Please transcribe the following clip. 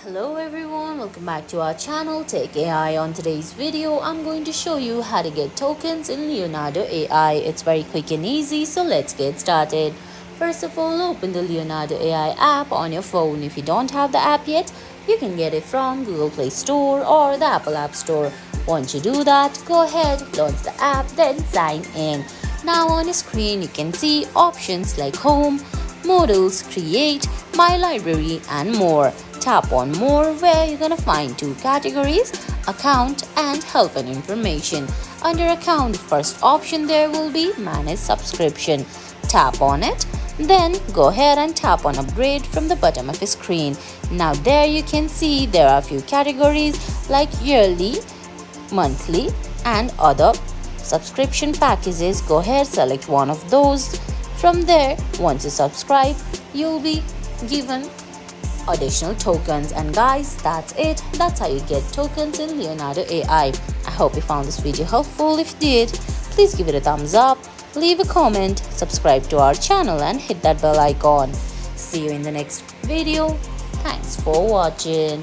Hello everyone, welcome back to our channel Tech AI. On today's video, I'm going to show you how to get tokens in Leonardo AI. It's very quick and easy, so let's get started. First of all, open the Leonardo AI app on your phone. If you don't have the app yet, you can get it from Google Play Store or the Apple App Store. Once you do that, go ahead, launch the app, then sign in. Now on your screen, you can see options like Home, Models, Create, My Library, and more. Tap on More, where you're gonna find two categories: Account and Help and Information. Under Account, the first option there will be Manage Subscription. Tap on it, then go ahead and tap on Upgrade from the bottom of your screen. Now there you can see there are a few categories like Yearly, Monthly, and other subscription packages. Go ahead, select one of those. From there, once you subscribe, you'll be given additional tokens. And guys, that's it. That's how you get tokens in Leonardo AI. I hope you found this video helpful. If you did, please give it a thumbs up, leave a comment, subscribe to our channel, and hit that bell icon. See you in the next video. Thanks for watching.